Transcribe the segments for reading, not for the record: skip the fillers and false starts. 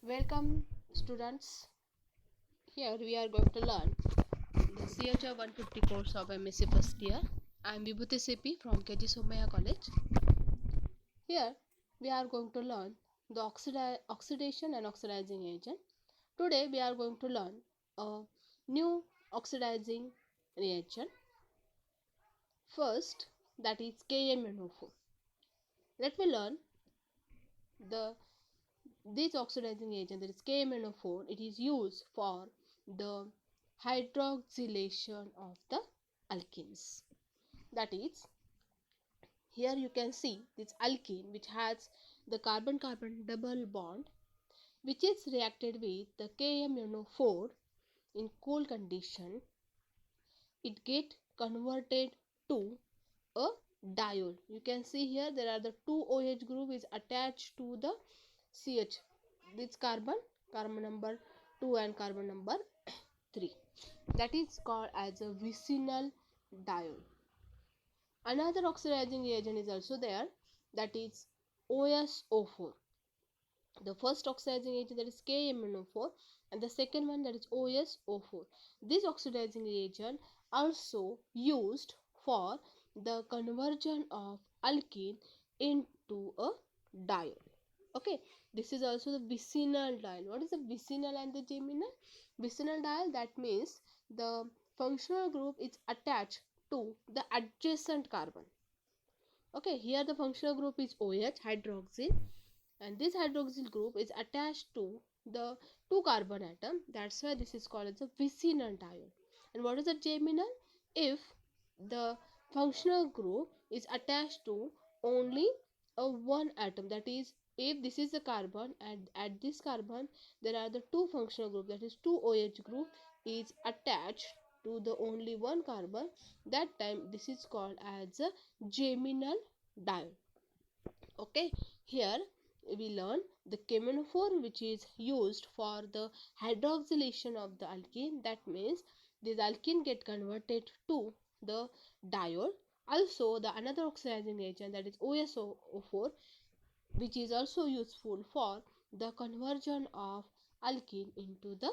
Welcome students. Here we are going to learn the CHR 150 course of MSc first year. I am Vibhuti CP from KG Somaya College. Here we are going to learn the oxidation and oxidizing agent. Today we are going to learn a new oxidizing reagent. First, that is KMnO4. Let me learn the this oxidizing agent, that is KMnO4. It is used for the hydroxylation of the alkenes. That is, here you can see this alkene which has the carbon-carbon double bond, which is reacted with the KMnO4 in cold condition. It get converted to a diol. You can see here there are the two OH group is attached to the CH. This carbon number 2 and carbon number 3. That is called as a vicinal diol. Another oxidizing reagent is also there, that is OSO4. The first oxidizing agent, that is KMnO4, and the second one, that is OSO4. This oxidizing reagent also used for the conversion of alkene into a diol. Okay, this is also the vicinal diol. What is the vicinal and the geminal? Vicinal diol, that means the functional group is attached to the adjacent carbon. Okay, here the functional group is OH, hydroxyl, and this hydroxyl group is attached to the two carbon atom. That's why this is called as a vicinal diol. And what is the geminal? If the functional group is attached to only a one atom, that is, if this is the carbon and at this carbon there are the two functional group, that is 2 OH group is attached to the only one carbon, that time this is called as a geminal diol. Okay, here we learn the KMnO4, which is used for the hydroxylation of the alkene. That means this alkene get converted to the diol. Also, the another oxidizing agent, that is OSO4, which is also useful for the conversion of alkene into the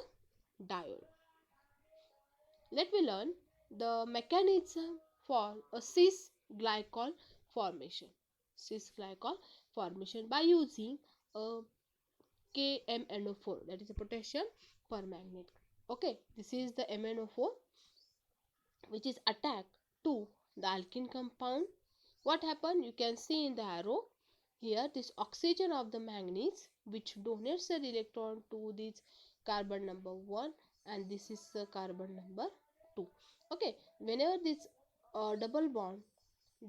diol. Let me learn the mechanism for a cis glycol formation. Cis glycol formation by using a KMnO4, that is a potassium permanganate. Okay, this is the MnO4 which is attacked to the alkene compound. What happened? You can see in the arrow here, this oxygen of the manganese which donates an electron to this carbon number 1, and this is the carbon number 2. Okay, whenever this double bond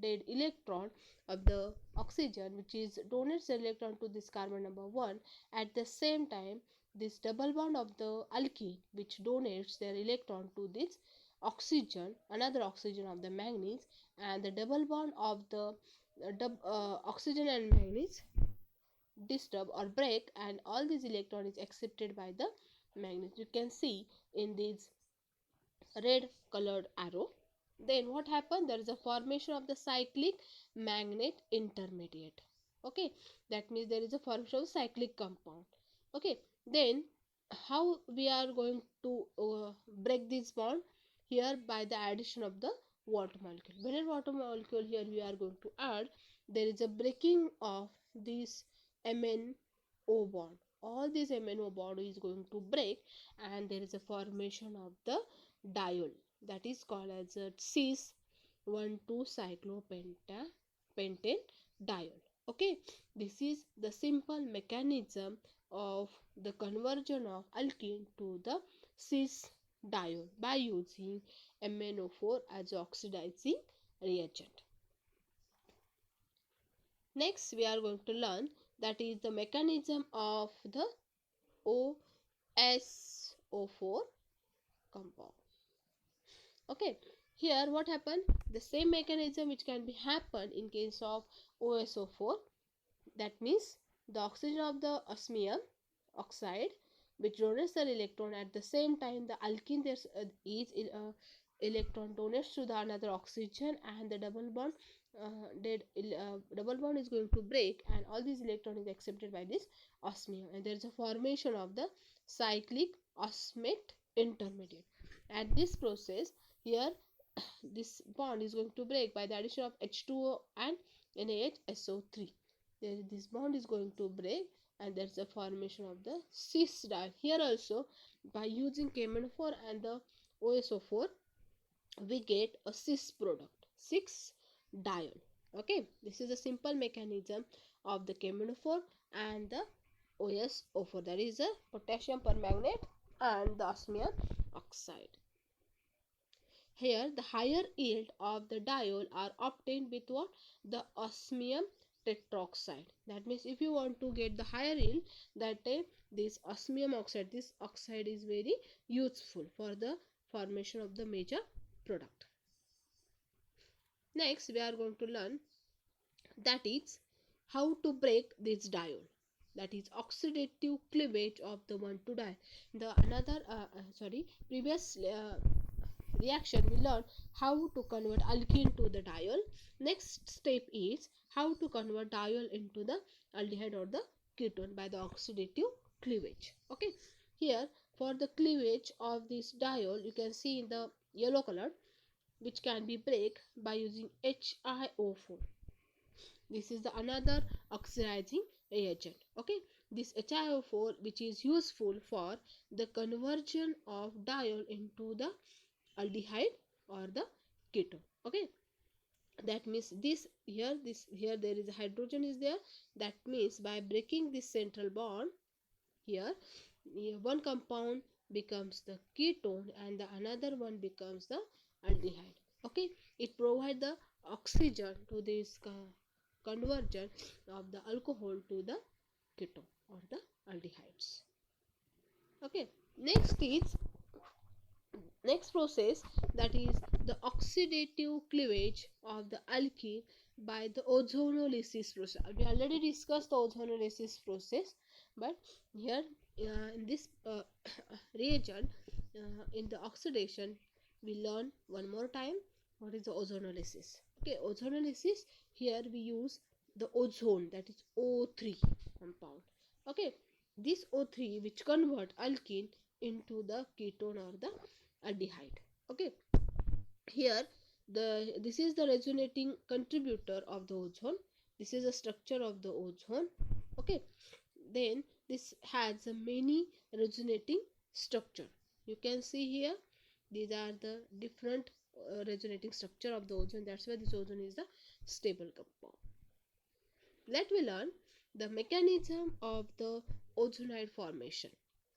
dead electron of the oxygen which is donates the electron to this carbon number 1, at the same time this double bond of the alkene which donates their electron to this oxygen, another oxygen of the manganese, and the double bond of the oxygen and manganese disturb or break, and all these electron is accepted by the manganese. You can see in this red colored arrow. Then what happened? There is a formation of the cyclic manganate intermediate. Okay, that means there is a formation of cyclic compound. Okay, then how we are going to break this bond? Here by the addition of the water molecule. When water molecule here we are going to add, there is a breaking of this MnO bond. All this MnO bond is going to break, and there is a formation of the diol, that is called as a cis 1,2-cyclopentane diol. Okay, this is the simple mechanism of the conversion of alkene to the cis diol by using MnO4 as oxidizing reagent. Next we are going to learn, that is the mechanism of the OSO4 compound. Okay, here what happened? The same mechanism which can be happen in case of OSO4, that means the oxygen of the osmium oxide which donates the electron, at the same time the alkene there is electron donates to the another oxygen, and the double bond double bond is going to break, and all these electron is accepted by this osmium, and there is a formation of the cyclic osmate intermediate. At this process, here this bond is going to break by the addition of H2O and NaHSO3. This bond is going to break, and there is a formation of the cis diol. Here also, by using KMnO4 and the OSO4, we get a cis product, 6 diol. Okay, this is a simple mechanism of the KMnO4 and the OSO4, that is a potassium permanganate and the osmium oxide. Here the higher yield of the diol are obtained with what? The osmium tetroxide. That means if you want to get the higher yield, that time this osmium oxide, this oxide is very useful for the formation of the major product. Next we are going to learn, that is how to break this diol, that is oxidative cleavage of the 1,2-diol. The another previous reaction we learned how to convert alkene to the diol. Next step is how to convert diol into the aldehyde or the ketone by the oxidative cleavage. Okay, here for the cleavage of this diol, you can see in the yellow color, which can be break by using HiO4. This is the another oxidizing reagent. Okay, this HiO4, which is useful for the conversion of diol into the aldehyde or the ketone. Okay, that means this here there is a hydrogen is there. That means by breaking this central bond here, one compound becomes the ketone and the another one becomes the aldehyde. Okay, it provides the oxygen to this conversion of the alcohol to the ketone or the aldehydes. Okay, next process, that is the oxidative cleavage of the alkene by the ozonolysis process. We already discussed the ozonolysis process, but here in this reagent, in the oxidation, we learn one more time what is the ozonolysis. Okay, ozonolysis, here we use the ozone, that is O3 compound. Okay, this O3 which convert alkene into the ketone or the aldehyde. Okay, here this is the resonating contributor of the ozone. This is the structure of the ozone. Okay, then this has a many resonating structure. You can see here, these are the different resonating structure of the ozone. That's why this ozone is the stable compound. Let me learn the mechanism of the ozonide formation.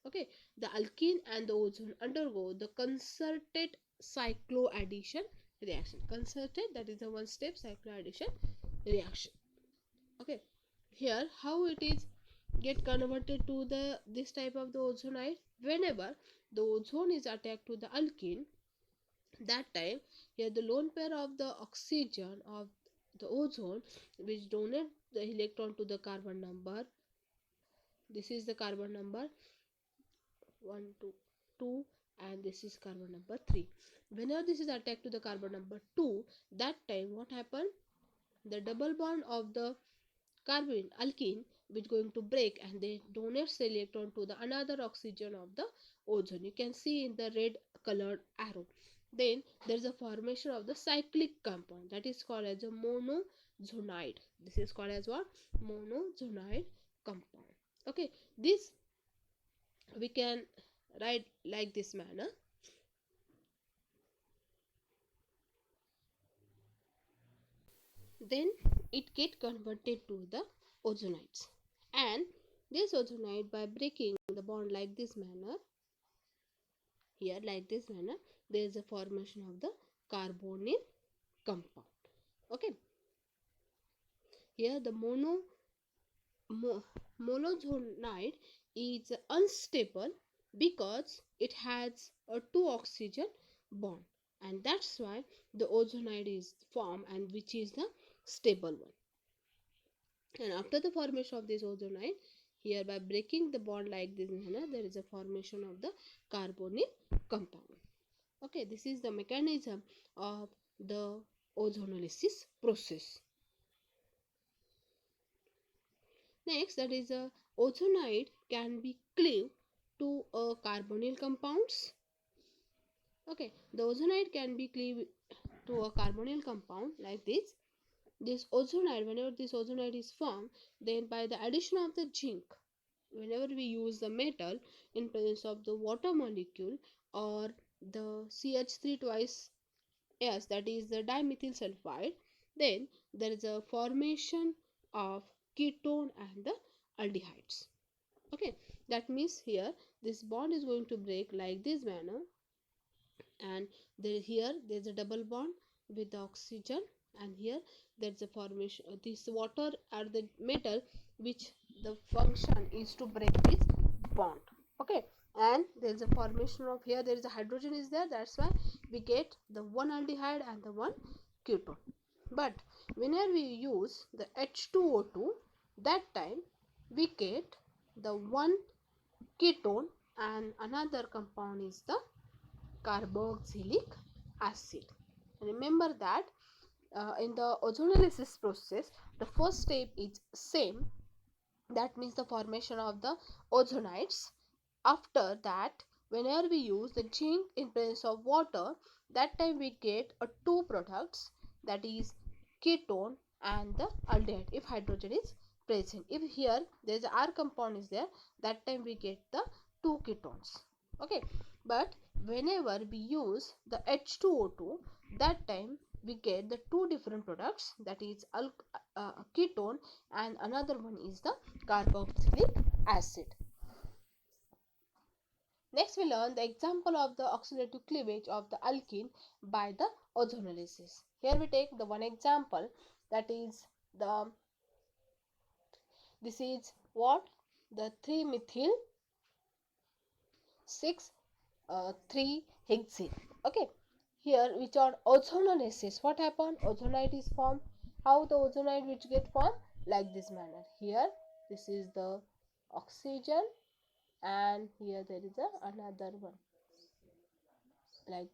Okay, the alkene and the ozone undergo the concerted cycloaddition reaction. Concerted, that is the one step cycloaddition reaction. Okay, here how it is get converted to the this type of the ozonide. Whenever the ozone is attacked to the alkene, that time here the lone pair of the oxygen of the ozone which donate the electron to the carbon number, this is the carbon number 1 2 2 and this is carbon number 3. Whenever this is attacked to the carbon number 2, that time what happened, the double bond of the carbon alkene which going to break and they donates the electron to the another oxygen of the ozone. You can see in the red colored arrow. Then there is a formation of the cyclic compound, that is called as a monozonide. This is called as what? Monozonide compound. Okay, this we can write like this manner. Then it get converted to the ozonides, and this ozonide by breaking the bond like this manner, here like this manner, there is a formation of the carbonyl compound. Okay, here the monozonide is unstable because it has a 2 oxygen bond, and that's why the ozonide is formed, and which is the stable one. And after the formation of this ozonide, here by breaking the bond like this manner, there is a formation of the carbonyl compound. Okay, this is the mechanism of the ozonolysis process. Next, that is a ozonide can be cleaved to a carbonyl compounds. Okay, the ozonide can be cleaved to a carbonyl compound like this. This ozonide, whenever this ozonide is formed, then by the addition of the zinc, whenever we use the metal in presence of the water molecule or the CH3 twice S, that is the dimethyl sulfide, then there is a formation of ketone and the aldehydes. Okay, that means here this bond is going to break like this manner, and here there's a double bond with the oxygen, and here there's a formation this water or the metal which the function is to break this bond. Okay, and there's a formation of, here there is a hydrogen is there, that's why we get the one aldehyde and the one ketone. But whenever we use the H2O2, that time we get the one ketone and another compound is the carboxylic acid. Remember that in the ozonolysis process, the first step is same, that means the formation of the ozonides. After that, whenever we use the zinc in presence of water, that time we get two products, that is ketone and the aldehyde if hydrogen is present. If here there is R compound is there, that time we get the two ketones. Okay, but whenever we use the H2O2, that time we get the two different products, that is ketone and another one is the carboxylic acid. Next we learn the example of the oxidative cleavage of the alkene by the ozonolysis. Here we take the one example, that is this is what, the 3-methyl 6 3-hexene. Okay, here which are ozonolysis, what happened, ozonide is formed. How the ozonide which get formed, like this manner. Here this is the oxygen and here there is another one like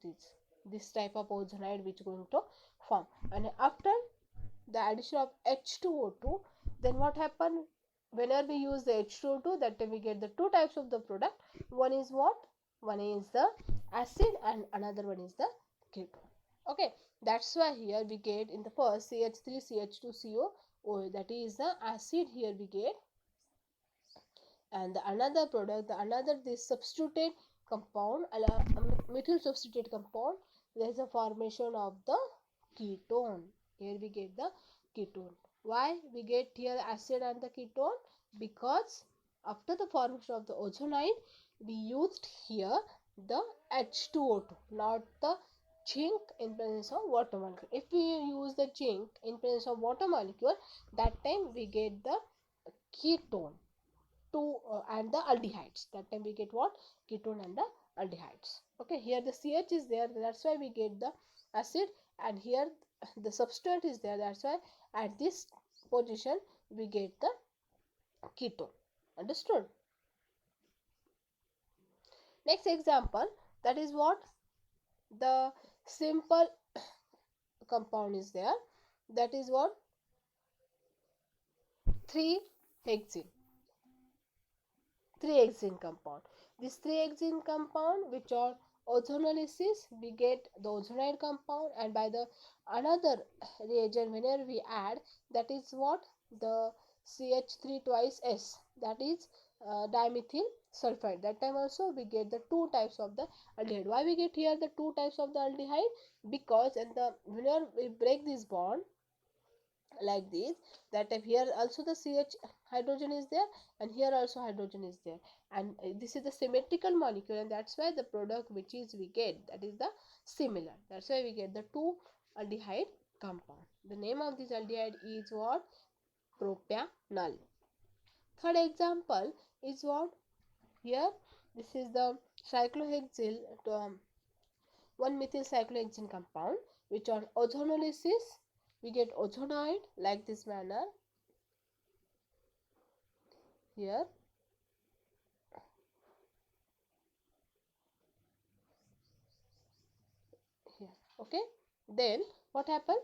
this type of ozonide which going to form. And after the addition of H2O2, then what happen, whenever we use the H2O2, that we get the two types of the product. One is what, one is the acid and another one is the ketone. Okay, that's why here we get in the first CH3 CH2CO, that is the acid here we get, and the another product, the another this substituted compound, methyl substituted compound, there is a formation of the ketone. Here we get the ketone. Why we get here acid and the ketone? Because after the formation of the ozonide, we used here the H2O2, not the zinc in presence of water molecule. If we use the zinc in presence of water molecule, that time we get the ketone and the aldehydes. That time we get what, ketone and the aldehydes. Okay, here the CH is there, that's why we get the acid, and here the substituent is there, that's why at this position we get the ketone. Understood? Next example, that is what, the simple compound is there, that is what, 3-hexene 3-hexene compound. This 3-hexene compound which are ozonolysis, we get the ozonide compound, and by the another reagent whenever we add, that is what, the CH3 twice S, that is dimethyl sulfide. That time also we get the two types of the aldehyde. Why we get here the two types of the aldehyde? Because in the whenever we break this bond like this, that time here also the CH hydrogen is there and here also hydrogen is there, and this is the symmetrical molecule, and that's why the product which is we get, that is the similar, that's why we get the two aldehyde compound. The name of this aldehyde is what, propanol. Third example is what, here this is the cyclohexyl 1-methyl cyclohexene compound, which on ozonolysis we get ozonide like this manner. Here okay, then what happened?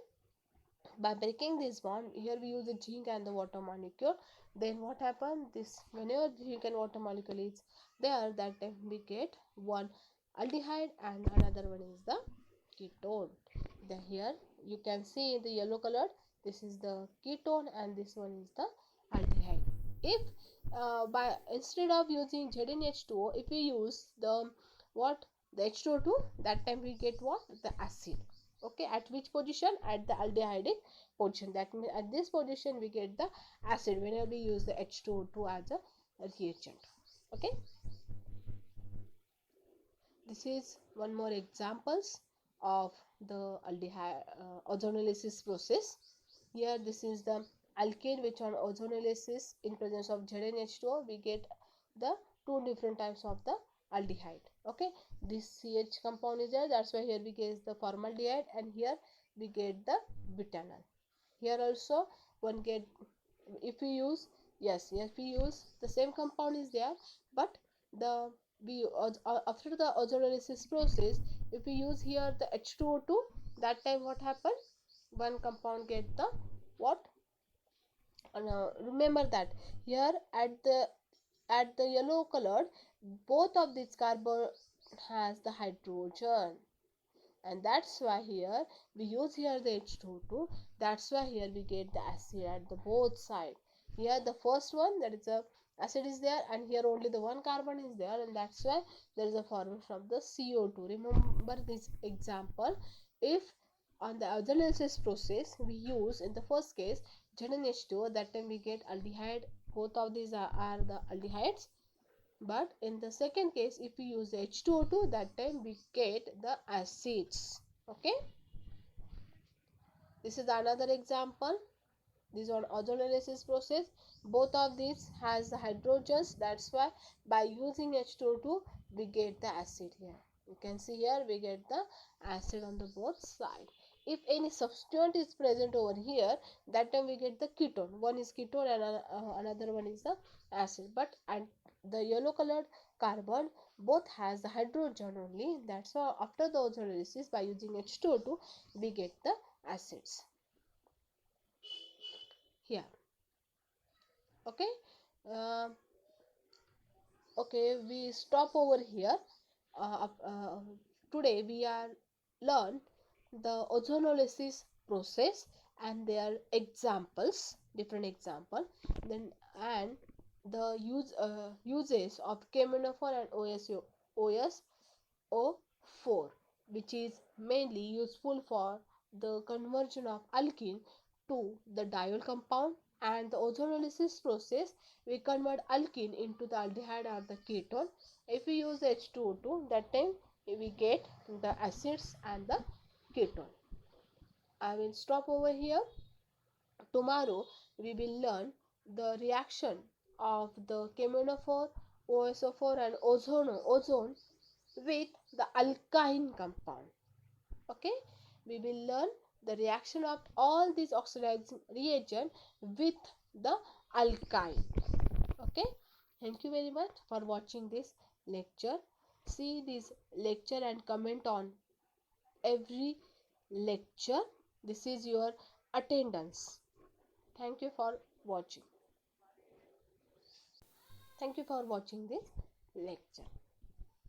By breaking this bond, here we use the zinc and the water molecule. Then what happened? This, whenever zinc and water molecule is there, that time we get one aldehyde and another one is the ketone. Then here you can see in the yellow color, this is the ketone and this one is the aldehyde. If by instead of using ZnH2O, if we use the what, the H2O2, that time we get what, the acid. Okay, at which position? At the aldehydic position. That means at this position we get the acid whenever we use the H2O2 as a reagent. Okay, this is one more examples of the aldehyde ozonolysis process. Here this is the alkane which on ozonolysis in presence of ZnH2O we get the two different types of the aldehyde. Okay, this CH compound is there, that's why here we get the formaldehyde and here we get the butanol. Here also one get, if we use, yes, we use the same compound is there, but the we after the ozonolysis process, if we use here the H2O2, that time what happen, one compound get the what, remember that here at the yellow colored, both of these carbon has the hydrogen, and that's why here we use here the H2O2, that's why here we get the acid at the both side. Here the first one, that is a acid is there, and here only the one carbon is there, and that's why there is a formation of the CO2. Remember this example. If on the ozonolysis process we use in the first case ZnH2O, that time we get aldehyde, both of these are the aldehydes. But in the second case, if we use H2O2, that time we get the acids. Okay, this is another example. This is on ozonolysis process. Both of these has the hydrogens, that's why by using H2O2 we get the acid. Here you can see, here we get the acid on the both side. If any substituent is present over here, that time we get the ketone. One is ketone and another one is the acid. But at the yellow colored carbon, both has the hydrogen only, that's why after the ozonolysis by using H2O2 we get the acids here. Okay, uh, okay, we stop over here. Today we are learn the ozonolysis process and their examples, different example, then and the uses of cheminophore and OSO4, which is mainly useful for the conversion of alkene to the diol compound, and the ozonolysis process we convert alkene into the aldehyde or the ketone. If we use H2O2, that time we get the acids and the ketone. I will stop over here. Tomorrow we will learn the reaction of the cheminophore, OSO4 and ozone with the alkyne compound. Okay, we will learn the reaction of all these oxidizing reagent with the alkyne. Okay, thank you very much for watching this lecture. See this lecture and comment on every lecture. This is your attendance. Thank you for watching. Thank you for watching this lecture.